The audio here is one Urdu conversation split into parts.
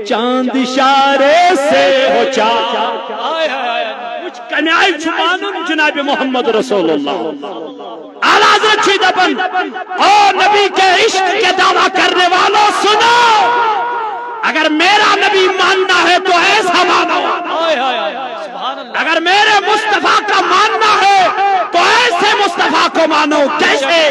چاند اشارے سے ہو چاک کچھ کنائی چھپانن جناب محمد رسول اللہ اعلیٰ حضرت چھی دپن اور نبی کے عشق کے دعویٰ کرنے والوں سنو، اگر میرا نبی ماننا ہے تو ایسا مانو، اگر میرے مصطفیٰ کا ماننا ہے تو ایسے مصطفیٰ کو مانو۔ کیسے؟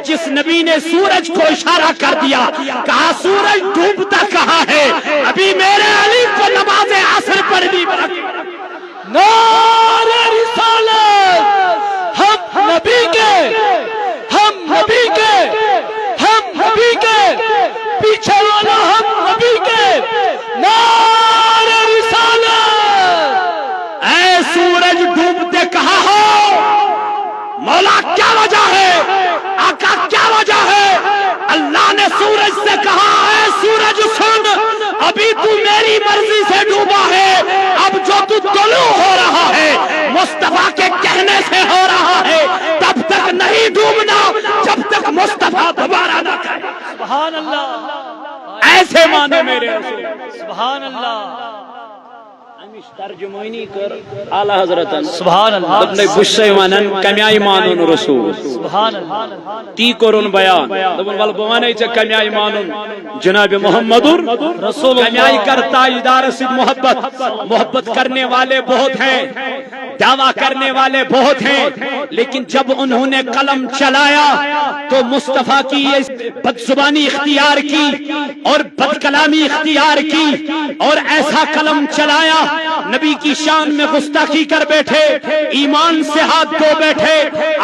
جس نبی نے سورج کو اشارہ کر دیا، کہا سورج ڈوبتا کہاں ہے، ابھی میرے علی کو نماز عصر پڑھنی پڑی۔ نعرہ رسالت، ہم نبی کے، ہم نبی کے، ہم نبی کے، پیچھے والا ہم نبی کے، نعرہ رسالت۔ اے سورج ڈوبتے کہاں ہو، مولا کیا وجہ ہے، آقا کیا وجہ ہے؟ اللہ نے سورج سے کہا اے سورج سن، ابھی تو میری مرضی سے ڈوبا ہے، اب جو تو طلوع ہو رہا ہے مصطفیٰ کے کہنے سے ہو رہا ہے، تب تک نہیں ڈوبنا جب تک مصطفیٰ دوبارہ نہ کرے۔ سبحان اللہ، ایسے مانے میرے رسول، سبحان اللہ، امیش ترجمانی کر اعلیٰ حضرتن سبحان اللہ، اپنے بشے وانن کمیائی مانون رسول سبحان اللہ، تی کرن بیان دبن ول بوانے چ کمیائی مانون جناب محمد رسول کمیائی کرتا ادارہ سے محبت کرنے والے بہت ہیں، دعویٰ کرنے والے بہت ہیں، لیکن جب انہوں نے قلم چلایا تو مصطفیٰ کی یہ بدزبانی اختیار کی اور بد کلامی اختیار کی اور ایسا قلم چلایا، نبی کی شان میں گستاخی کر بیٹھے، ایمان سے ہاتھ دھو بیٹھے۔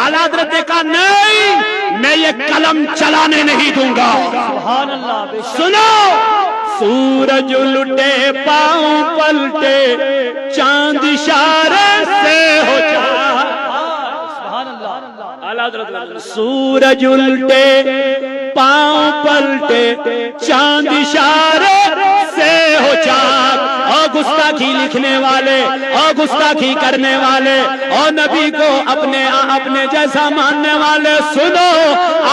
اعلیٰ حضرت نے کہا نہیں، میں یہ قلم چلانے نہیں دوں گا۔ سبحان اللہ، سنو، سورج لٹے پاؤں پلٹے چاند اشارے سے ہو چاک۔ سبحان اللہ، اعلیٰ حضرت سورج الٹے پاؤں پلٹے چاند اشارے سے ہو چاک۔ اور گستاخی لکھنے والے اور گستاخی کرنے والے اور نبی کو اپنے جیسا ماننے والے سنو،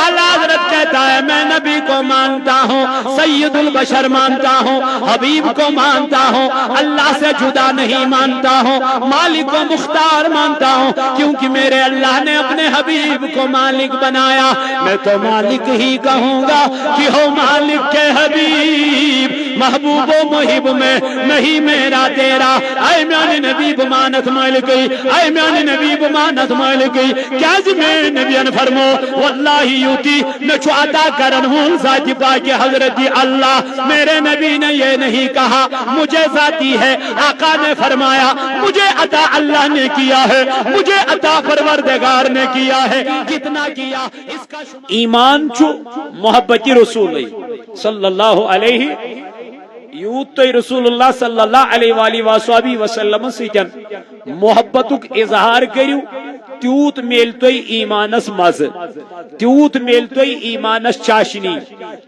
اعلیٰ حضرت کہتا ہے میں نبی کو مانتا ہوں، سید البشر مانتا ہوں، حبیب کو مانتا ہوں، اللہ سے جدا نہیں مانتا ہوں، مالک و مختار مانتا ہوں، کیونکہ میرے اللہ نے اپنے حبیب کو مالک بنایا۔ میں تو مالک ہی کہوں گا کہ ہو مالک کے حبیب، محبوب و محب میں نہیں میرا تیرا۔ اے میانی نبی بمانت مالکی، اے میانی نبی بمانت مالکی، کیا میں نبی فرمو واللہ یوتی نچو عطا کرن ہوں ذاتی پاک حضرت اللہ۔ میرے نبی نے یہ نہیں کہا مجھے ذاتی ہے، آقا نے فرمایا مجھے عطا اللہ نے کیا ہے، مجھے عطا پروردگار نے کیا ہے۔ کتنا کیا اس کا ایمان چو محبتی رسول صلی اللہ علیہ یوت تو رسول اللہ صلی اللہ علیہ وآلہ وآلہ وسلم سیتن محبتک اظہار کریو، تیوت میلتوی ایمانس مز، تیوت میلتوی ایمانس چاشنی،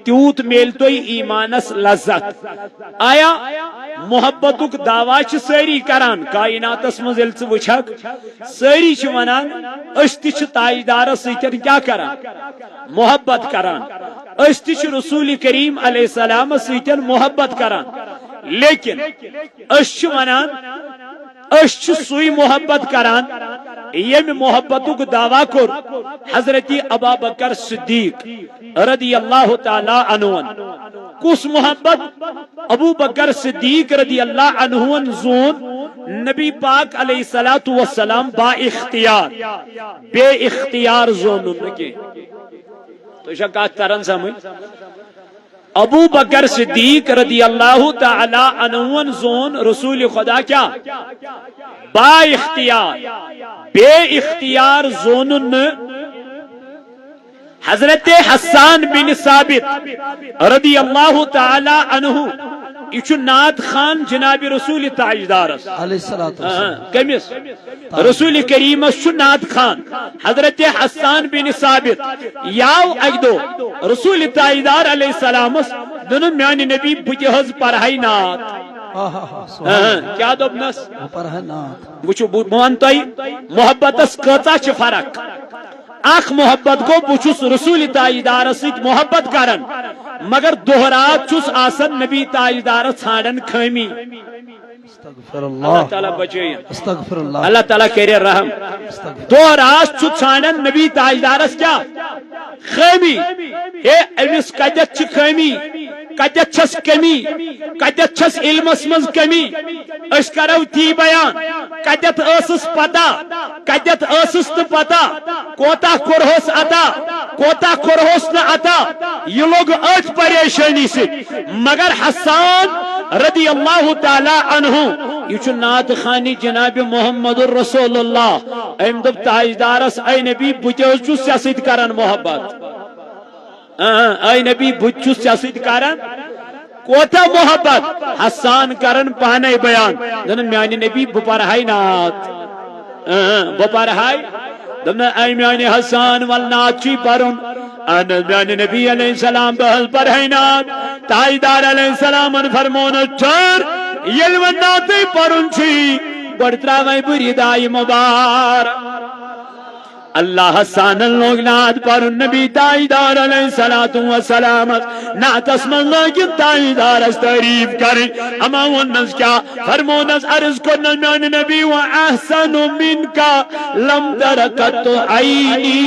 تیوت میلتوی ایمانس لذت۔ آیا محبتک دعویٰ چھ ساری کران کائناتس مزل سے وچھک ساری چھ ونان اشتی چھ تاجدار سیتن کیا کران محبت کران، اشتی چھ رسول کریم علیہ السلام سیتن محبت کران، لیکن اشت ونان اشت سوئی محبت کران یم محبتک دعویٰ کر حضرت ابابکر صدیق رضی اللہ تعالی عنہ۔ کس محبت ابو بکر صدیق رضی اللہ عنہ زون نبی پاک علیہ السلام با اختیار بے اختیار زون کے تو شکات ترن سمجھ ابو بکر صدیق رضی اللہ تعالی عنہ زون رسول خدا کیا با اختیار بے اختیار زون حضرت حسان بن ثابت رضی اللہ تعالی عنہ یہ نعت خان جناب رسول تاجدار کمس رسول کریم نعت خان حضرت حسان بن ثابت یاو اکدو رسول تاجدار علیہ السلام دونوں میانی نبی بجہز پرہائی نعت کیا دوبنس وچو مانتائی محبت اس قطع چھ فرق اخ محبت کو بچس رسول تاجدار سیت محبت کرن مگر دہرات چس آسن نبی تاجدار ژھانڈن خامی استغفر اللہ اللہ تعالیٰ بچے استغفر اللہ اللہ تعالیٰ کرے رحم دہرات چھ ژھانڈن نبی تاجدارس کیا خامی اے امس کتت چھ خامی کتت چھس کمی کتت چھس علمس مز کمی اس کرو تی بیان کتت اسس پتہ کتت اسس تو پتہ کوتا کرہوس عطا کوتا کرہوس نہ عطا یہ لوگ اٹھ پریشانی سے مگر حسان رضی اللہ تعالی عنہ یہ نعت خانی جناب محمد رسول اللہ ام دب تاجدارس اے نبی بچوس چھس ژےٚ سۭتۍ کران محبت اے نبی بہٕ چھُس ژےٚ سۭتۍ کران کوتا محبت حسان کرن پانے بیان دن میانی نبی بہٕ پرہاے نعت بہٕ پرہاے دن اے میانی حسان ول نعت چھی پرن میانی نبی علیہ السلام بہل پرہاے نعت تاجدار علیہ السلام فرمون ٹھہر ییٚلہِ وۄنۍ نعتٕے پرن چھی گۄڈٕ تراوے بہٕ رداے مبارک اللہ حسان لوگ نعت پر نبی تاجدار علیہ السلام نعت اسمن لوگ تاجدار اس تعریف کریں اما ونس کیا فرمونس عرض کرنا میان نبی و احسن منکا لم ترکت عینی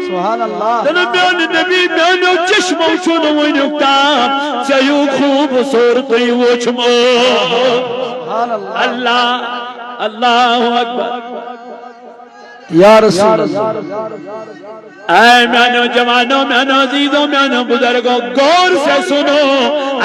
سبحان اللہ میان نبی میانو چشمو چونو ونکتام چیو خوبصورتی وچمو اللہ اللہ اکبر یا رسول اللہ اے میانو جوانو میانو عزیزو میانو بزرگو غور سے سنو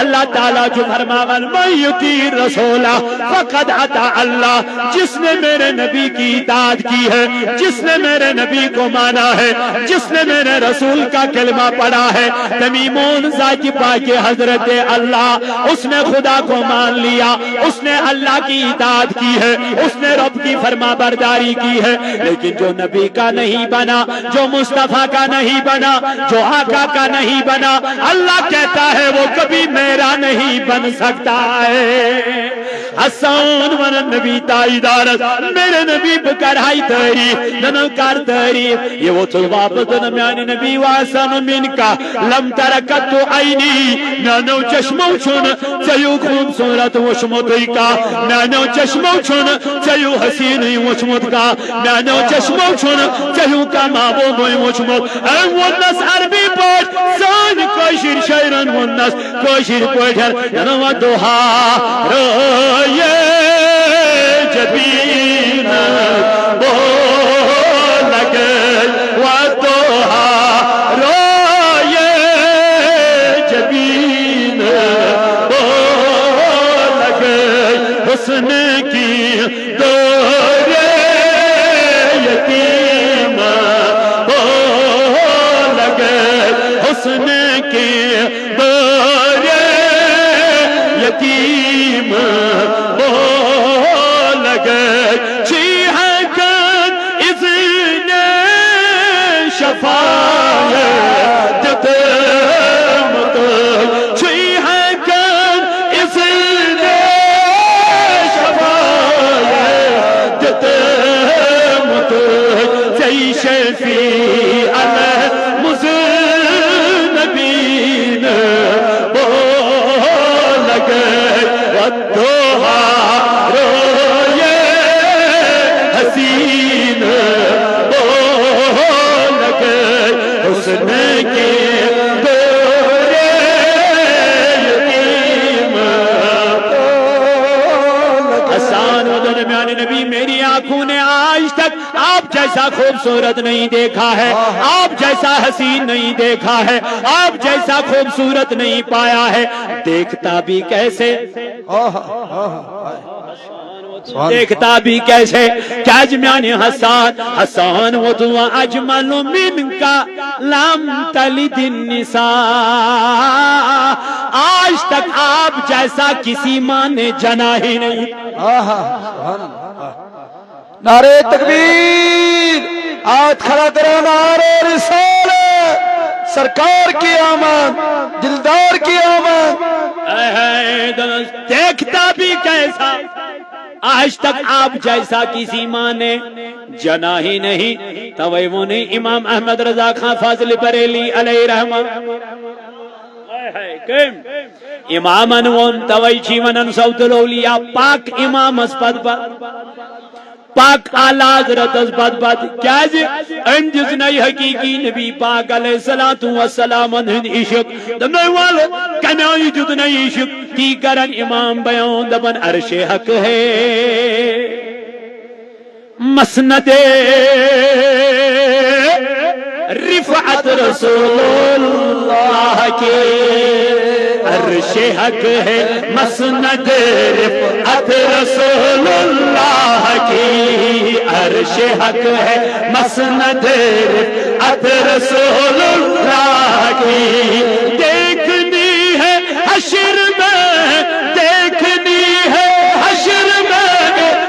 اللہ تعالیٰ جو فرماون من یطیع رسولہ فقد اطاع اللہ جس نے میرے نبی کی اطاعت کی ہے جس نے میرے نبی کو مانا ہے جس نے میرے رسول کا کلمہ پڑھا ہے تمیمون ذاتی پاک حضرت اللہ اس نے خدا کو مان لیا اس نے اللہ کی اطاعت کی ہے اس نے رب کی فرما برداری کی ہے لیکن جو نبی کا نہیں بنا جو مصطفیٰ کا نہیں بنا جو آقا کا نہیں بنا اللہ کہتا ہے وہ کبھی میرا نہیں بن سکتا ہے حسان ون نبی تاجدار میرے نبی بکرہائی تعریف ننو کر تعریف یہ وہ تو واپس میانی نبی واسن من کا لم ترکت عینی میانو چشمو چھن چیو خوبصورت وشمتی کا میانو چشمو چھن چیو حسینی وشمت کا میانو چشمو چھن چیو کا معبود وشمت ایم ونس عربی پوٹ سان کوشر شیرن ونس کوشر پوٹر ننو دوہا رویے جبین بول گئے ودوہا رویے جبین بول گئے حسن کی دورے یتیم بول گئے حسن کی دورے یتیم بول گئے چیہکن اذن شفایت دمت چیہکن اذن شفایت دمت سی شفیع المذنبین بول گئے والدوہا رویے حسین بول گئے حسن کی دورے یتیم حسان و درمیان نبی میری آنکھوں نے آج تک آپ جیسا خوبصورت نہیں دیکھا ہے آپ جیسا حسین نہیں دیکھا ہے آپ جیسا خوبصورت نہیں پایا ہے دیکھتا بھی کیسے دیکھتا بھی کیسے کیا جمیان حسان حسان و دعا اجمل من کا لم تلد النساء آج تک آپ جیسا کسی ماں نے جنا ہی نہیں نعرے تکبیر آج کھڑا کرو نعرے رسالت سرکار کی آمد دلدار کی آمد دیکھتا بھی کیسا آج تک آپ جیسا کسی ماں نے جنا ہی نہیں. توئی وہ نہیں امام احمد رضا خان فاضل بریلی علیہ رحمہ امامن ون توئی چھی ونن سود الاولیاء پاک امام اسپد پاک آلہ حضرت اسپد پد کیا جی انجز نہیں حقیقی نبی پاک علیہ السلام ہند عشق دمائی والے کنائی جد نہیں عشق تی کرن امام بیان دبن عرش حق ہے مسند رفعت رسول اللہ کے عرش حق ہے مسند رفعت رسول اللہ کی عرش حق ہے مسند رفعت رسول اللہ کی دیکھنی ہے حشر میں دیکھنی ہے حشر میں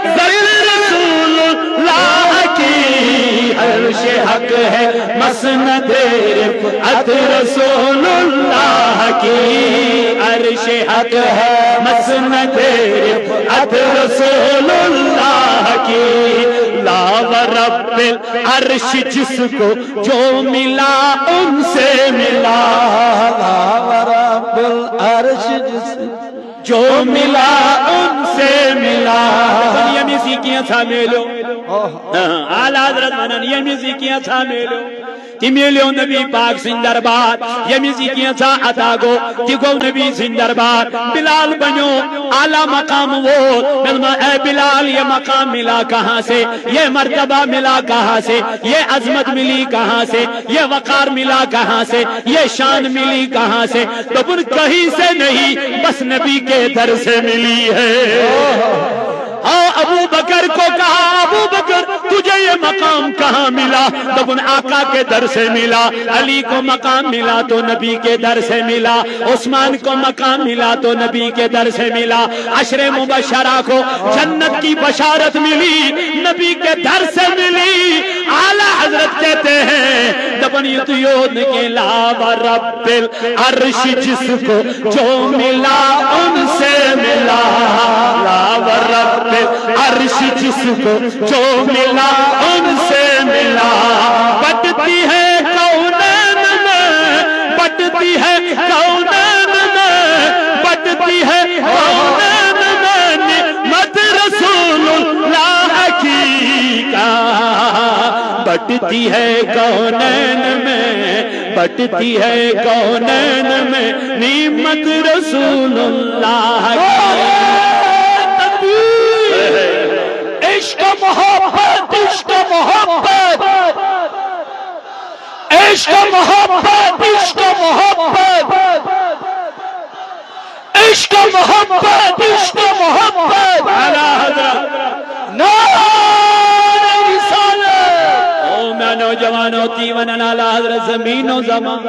رسول اللہ کی عرش حق ہے مسند رفعت رسول اللہ کی عرش حق ہے مسند رفعت رسول اللہ کی لا ورب العرش جس کو جو ملا ان سے ملا لا ورب العرش جس جو ملا ان سے ملا یہ موسیقیاں تھا میلو اعلیٰ حضرت منن یہ موسیقیاں تھا میلو تی میلیو نبی پاک سن دربار یہ موسیقیاں تھا عطا گو تی گو نبی سن دربار بلال بنو اعلیٰ مقام وہ اے بلال یہ مقام ملا کہاں سے یہ مرتبہ ملا کہاں سے یہ عظمت ملی کہاں سے یہ وقار ملا کہاں سے یہ شان ملی کہاں سے تو پھر کہیں سے نہیں بس نبی کے در سے ملی ہے. ابو بکر کو کہا ابو بکر تجھے یہ مقام کہاں ملا تو ان آقا کے در سے ملا. علی کو مقام ملا تو نبی کے در سے ملا. عثمان کو مقام ملا تو نبی کے در سے ملا. عشر مبشرہ کو جنت کی بشارت ملی نبی کے در سے ملی. اعلیٰ حضرت کہتے ہیں دبن یتیون کے لا ورب العرش جس کو جو ملا ان سے ملا. لا ورب عرش جس کو جو ملا ان سے ملا. بٹتی ہے کونین میں بٹتی ہے کونین میں بٹتی ہے کونین میں نعمت رسول اللہ کی کا بٹتی ہے کونین میں بٹتی ہے کونین میں نعمت رسول اللہ کی. عشق محبت عشق محبت عشق محبت عشق محبت عشق محبت عشق محبت اعلیٰ حضرت نعرہ رسالت. او میں نوجوانوں تیون اعلیٰ حضرت زمین و زمان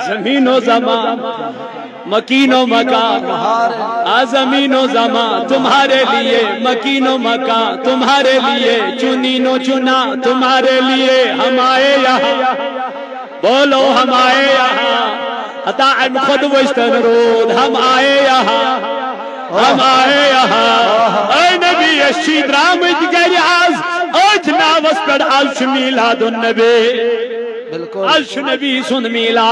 زمین و زمان مکین و مکان زمین و زمان تمہارے لیے مکین و مکان تمہارے لیے چنین و چنا تمہارے لیے ہم آئے یہاں بولو ہم آئے یہاں عطا خود وشتن رود ہم آئے یہاں ہم آئے یہاں. اے نبی اشید رامت گری آز آج ناوس پر آج میلاد النبی عرش نبی سن میلا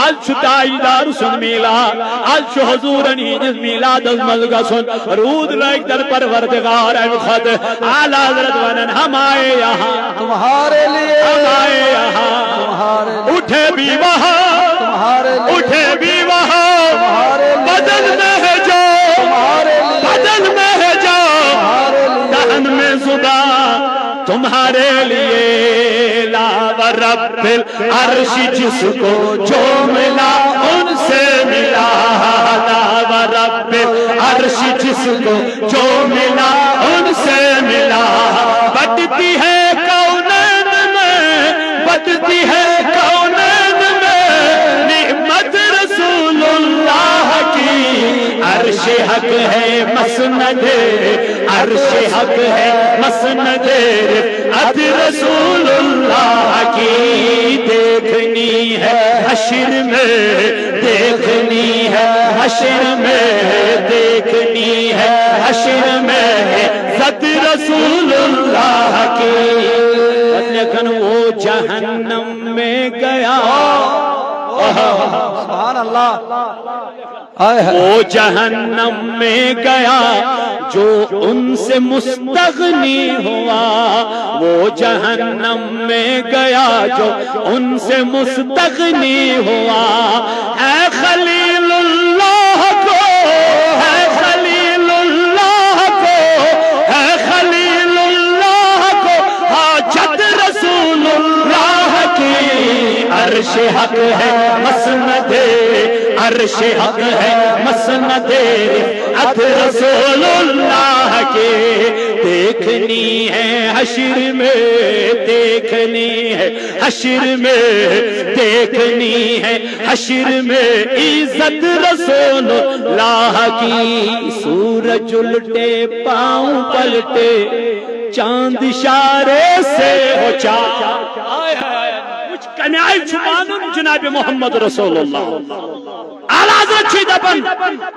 عرش تاجدار سن میلا عرش حضور نیز میلاد از ملگا سن رود لائک در پروردگار اے خود اعلیٰ حضرت ونن ہم آئے یہاں تمہارے لیے ہم آئے یہاں. اٹھے بھی وہاں اٹھے بھی وہاں بدل میں ہے جو بدل میں ہے جو دہن میں زبان تمہارے لیے. لا ورب العرش جس کو جو ملا ان سے ملا. لا ورب العرش جس کو جو ملا ان سے ملا. بٹتی ہے کونین میں بٹتی ہے کونین میں نعمت رسول اللہ کی. عرش حق ہے مسند عرش حق ہے مسند رفعت رسول اللہ کی دیکھنی ہے حشر میں دیکھنی ہے حشر میں دیکھنی ہے حشر میں عزت رسول اللہ کی لیکن وہ جہنم میں گیا سبحان اللہ وہ جہنم میں گیا جو ان سے مستغنی ہوا وہ جہنم میں گیا جو ان سے مستغنی ہوا اے خلیل اللہ کو اے خلیل اللہ کو اے خلیل اللہ کو حاجت رسول اللہ کی عرش حق ہے مسند عرش حق ہے مسند رفعت رسول اللہ کے دیکھنی ہے حشر میں دیکھنی ہے حشر میں دیکھنی ہے حشر میں عزت رسول اللہ کی سورج الٹے پاؤں پلٹے چاند اشارے سے ہو چاک کچھ کنائی چھپانن جناب محمد رسول اللہ اعلیٰ حضرت چھی دبن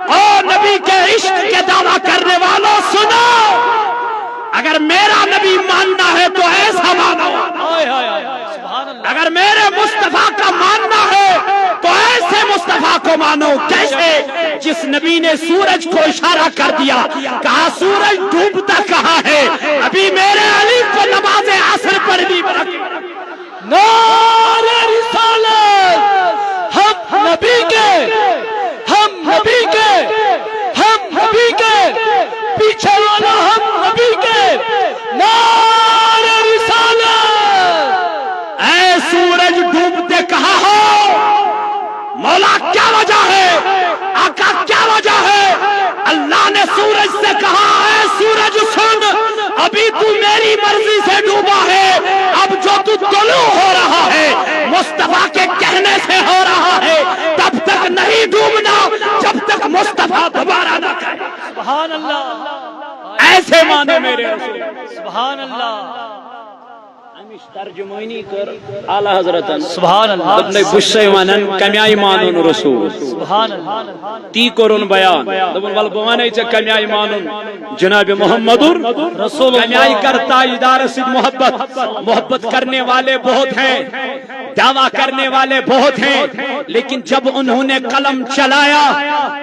اور نبی کے عشق کے دعویٰ کرنے والوں سنو اگر میرا نبی ماننا ہے تو ایسا مانو اگر میرے مصطفیٰ کا ماننا ہے تو ایسے مصطفیٰ کو مانو کیسے جس نبی نے سورج کو اشارہ کر دیا کہا سورج ڈوبتا کہاں ہے ابھی میرے علی کو نماز عصر پر بھی نعرہ رسالت ہم نبی کے ہم نبی کے ہم نبی کے پیچھے والا ہم نبی کے نعرہ رسالت اے سورج ڈوبتے کہاں ہو مولا کیا وجہ ہے آقا کیا وجہ ہے اللہ نے سورج سے کہا اے سورج سن ابھی تو میری مرضی سے ڈوبا ہے اب جو تو طلوع ہو رہا ہے مصطفیٰ کے کہنے سے ہو رہا ہے تب تک نہیں ڈوبنا جب تک مصطفیٰ دوبارہ نہ کرے سبحان اللہ ایسے مانے میرے رسول سبحان اللہ ہمیش ترجمانی کر اعلی حضرت سبحان اللہ اپنے بشے وانن کمیائی مانون رسول سبحان اللہ تی کرن بیان دبن ول بوانے چ کمیائی مانون جناب محمد رسول کمیائی کرتا ادارہ سے محبت کرنے والے بہت ہیں دعویٰ کرنے والے بہت ہیں لیکن جب انہوں نے قلم چلایا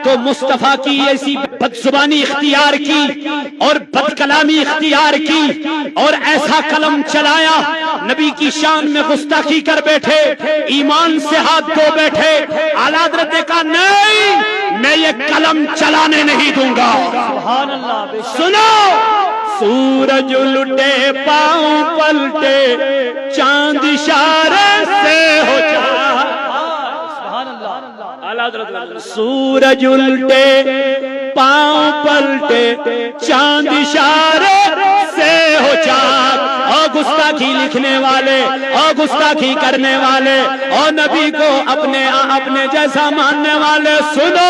تو مصطفیٰ کی ایسی بدزبانی اختیار کی اور بد کلامی اختیار کی اور ایسا قلم چلایا نبی کی شان میں گستاخی کر بیٹھے ایمان سے ہاتھ دھو بیٹھے اعلیٰ حضرت نے کہا نہیں میں یہ قلم چلانے نہیں دوں گا سبحان اللہ سنو سورج لٹے پاؤں پلٹے چاند اشارے سے ہو چاک سبحان اللہ اعلیٰ حضرت سورج الٹے پاؤں پلٹے چاند اشارے سے ہو چاک اور گستاخی لکھنے والے اور گستاخی کرنے والے اور نبی کو اپنے جیسا ماننے والے سنو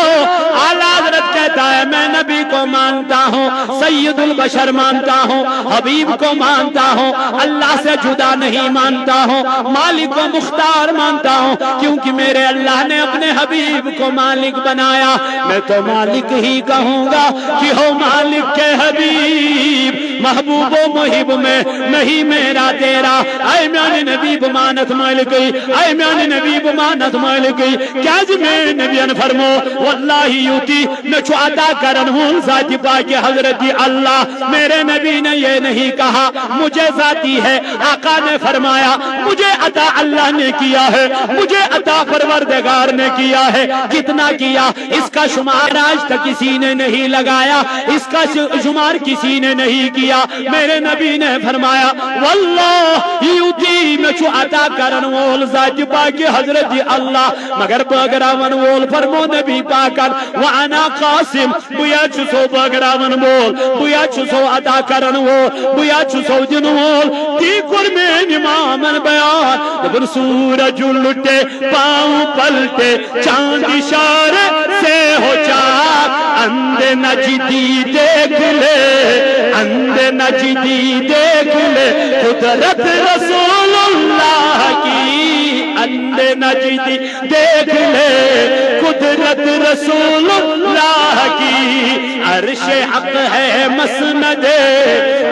اعلیٰ حضرت کہتا ہے میں نبی کو مانتا ہوں سید البشر مانتا ہوں حبیب کو مانتا ہوں اللہ سے جدا نہیں مانتا ہوں مالک و مختار مانتا ہوں کیونکہ میرے اللہ نے اپنے حبیب کو مالک بنایا میں تو مالک ہی کہوں گا کہ ہو مالک کے حبیب محبوب و محب میں نہیں میرا تیرا اے میان نبی بمانت مالکی اے میان نبی بمانت مالکی کیا جی میں نبیان فرمو واللہ یوتی میں چو عطا کرن ہوں ذاتی پاک حضرت اللہ میرے نبی نے یہ نہیں کہا مجھے ذاتی ہے آقا نے فرمایا مجھے عطا اللہ نے کیا ہے مجھے عطا پروردگار نے کیا ہے کتنا کیا اس کا شمار آج تک کسی نے نہیں لگایا اس کا شمار کسی نے نہیں کیا میرے نبی نے فرمایا واللہ یوتی میں چھو عطا کرن وول ذات پاک حضرت اللہ مگر بغراون وول فرمو نبی پاکن وانا قاسم بیا چھو بغراون وول بیا چھو عطا کرن وول بیا چھو دن وول تی کر میں امامن بیان دبن سورج لٹے پاؤں پلٹے چاند اشارے سے ہو چاک اندھے نجدی دیکھ لے اندھے نجدی دیکھ لے قدرت رسول اللہ کی اندھے نجدی دیکھ لے قدرت رسول اللہ کی عرش حق ہے مسند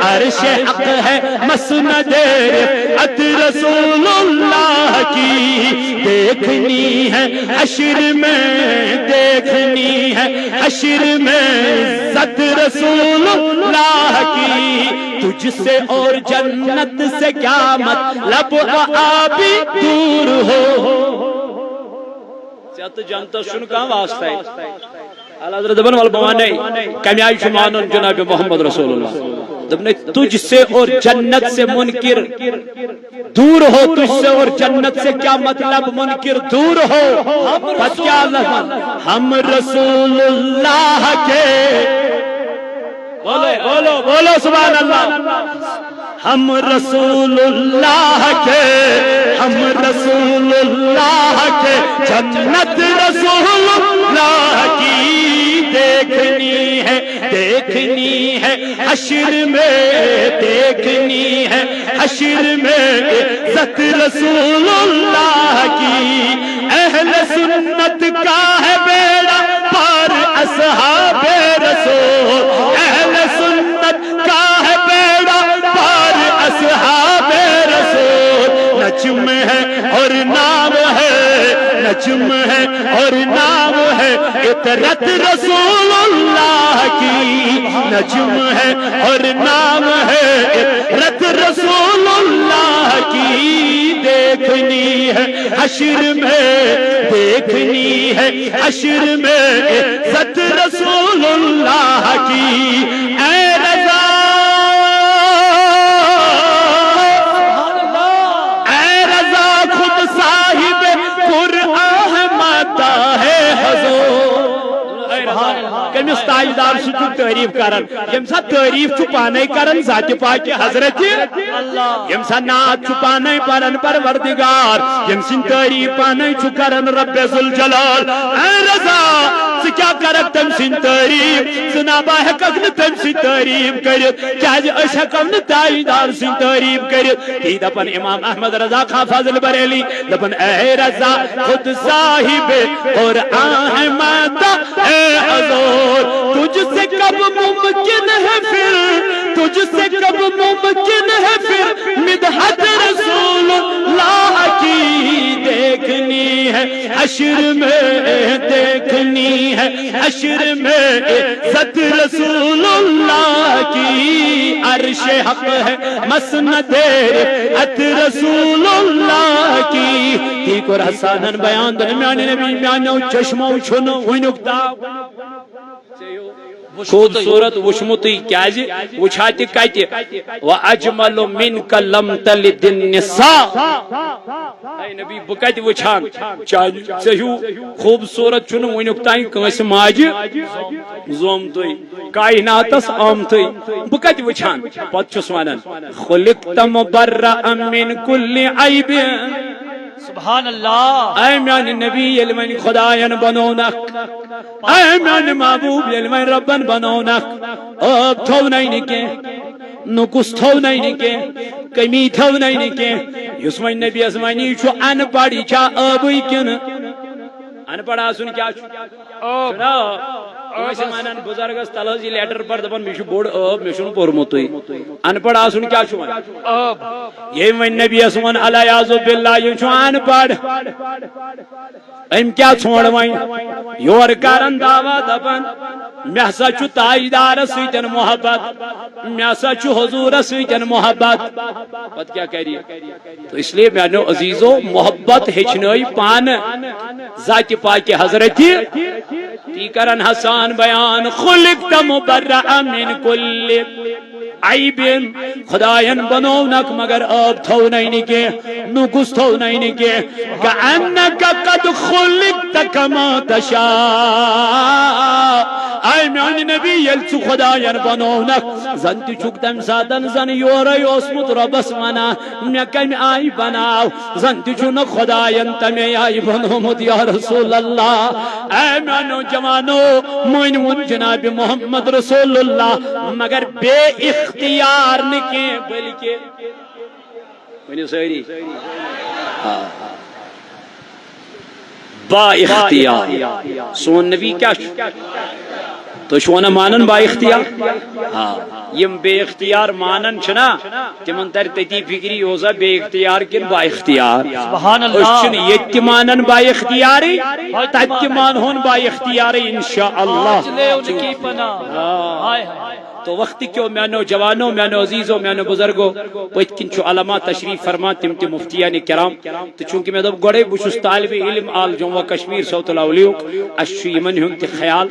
عرش حق ہے مسند رفعت رسول اللہ کی دیکھنی ہے حشر میں دیکھنی ہے حشر میں عزت رسول اللہ کی تجھ سے اور جنت سے کیا مطلب آبی دور ہو جانتا سن کہاں واسطہ ہے اللہ حضرت دبن والبوانے کمی آئی شمانون جناب محمد رسول اللہ دبنے تجھ سے اور جنت سے منکر دور ہو تجھ سے اور جنت سے کیا مطلب منکر دور ہو بس کیا اللہ ہم رسول اللہ کے بولو بولو بولو سبحان اللہ ہم رسول اللہ کے ہم رسول اللہ کے جنت رسول اللہ کی دیکھنی ہے حشر میں دیکھنی ہے حشر میں عزت رسول اللہ کی اہل سنت کا ہے بیڑا پار اصحاب رسول اہل سنت کا ہے بیڑا پار اصحاب رسول نجم ہے اور نام ہے نجم ہے اور نام ہے عطرت رسول اللہ کی نجم ہے اور نام ہے عطرت رسول اللہ کی دیکھنی ہے حشر میں دیکھنی ہے حشر میں عزت رسول اللہ کی اے رضا اے رضا خود صاحب قرآن ماتا ہے حضور کمس تاجدار سو تعریف کرن یم سا تعریف چھ پانے کرن ذات پاک حضرت اللہ یم سا نعت چھ پانے پرن پروردگار یم سن تعریف پانے چھ کرن رب ذوالجلال اے رضا ژٕ کیا کرک تم سن تعریف سنابا ہیکک نہ تم سن تعریف کرت کیاز اس ہیکم نہ تاجدار سن تعریف کرت تی دپن امام احمد رضا خان فاضل بریلی دپن اے رضا خود صاحب قرآن ہے ماتا اے حضور تجھ سے کب ممکن ہے پھر تجھ سے کب ممکن ہے پھر مدحت رسول اللہ کی دیکھنی ہے حشر میں دیکھنی ہے حشر میں عزت رسول اللہ کی عرش حق ہے مسند رفعت رسول اللہ کی تی کور حسانن بیان درمیان نبی میانو چشمو چھنو ونکتا خوبصورت وشمتی کیازِ وچھاتی کاتی وَأَجْمَلُ مِنْكَ لَمْ تَلِدِ النِّسَاء اے نبی بکت وچھان چاہیو خوبصورت چون ونکتائیں کنس ماجی زومتوی کائناتس آمتوی بکت وچھان پت چھس وانن خلقت مبرأ من کل عیب سبحان اللہ اے میان نبی یلمن خدایان بنونک اے میان محبوب یلمن ربن بنونک اب تھو نہیں نکے نقص تھو نہیں نکے کمی تھو نہیں نکے یسمن نبی اسمانی چھو ان پاڑی چھا ابوی کن ان پڑا سن کیا چھو سنا ویسے مانن بزرگس تلازی لیٹر پر دپن میشو بوڑ اب میشون پورمتوی ان پڑھ آسن کیا چھو اب یہ من نبی اسمان علیہ عزو باللہ یہ چھو ان پڑھ ام کیا چھوڑ وائن یور کارن دعویٰ دپن میسا چھو تاجدار سویتن محبت میسا چھو حضور سویتن محبت بات کیا کہہ رہی ہے تو اس لیے میں نے عزیزو محبت ہچنوئی پان ذات پاک حضرتی تی کرن حسان بیان خلقت مبرأ من کل عیبین خدایان بنونک مگر آب تھو نہیں کے نقص تھو نہیں کے کأنک قد خلقت کما تشاء اے میانی نبی یلچو خدایان بنونک زن تی چک تم ساتن زن یوری اسمت ربس منا مکم آئی بناو زن تی چونک خدایان تمی آئی بنومت یا رسول اللہ اے میانو جوانو موینون جناب محمد رسول اللہ مگر بے اختیار نکے بلکہ وینی سہری با اختیار سون نبی کیا تو شونا مانن با اختیار یم بے اختیار مانن چھنا تمن تر تتی فکری ہوزا بے اختیار کن با اختیار سبحان اللہ اس چھن یت مانن با اختیاری تت مان ہون با اختیاری انشاءاللہ لے ان کی پناہ ہائے ہائے تو وقت کیوں میانو جوانو میانو عزیزو میانو بزرگو پویت کن چو علماء تشریف فرما تم تی مفتیان کرام تو چونکہ میں دب گوڑے بشست طالب علم آل جمعہ کشمیر صوت الاولیو اشو یمن ہوں تی خیال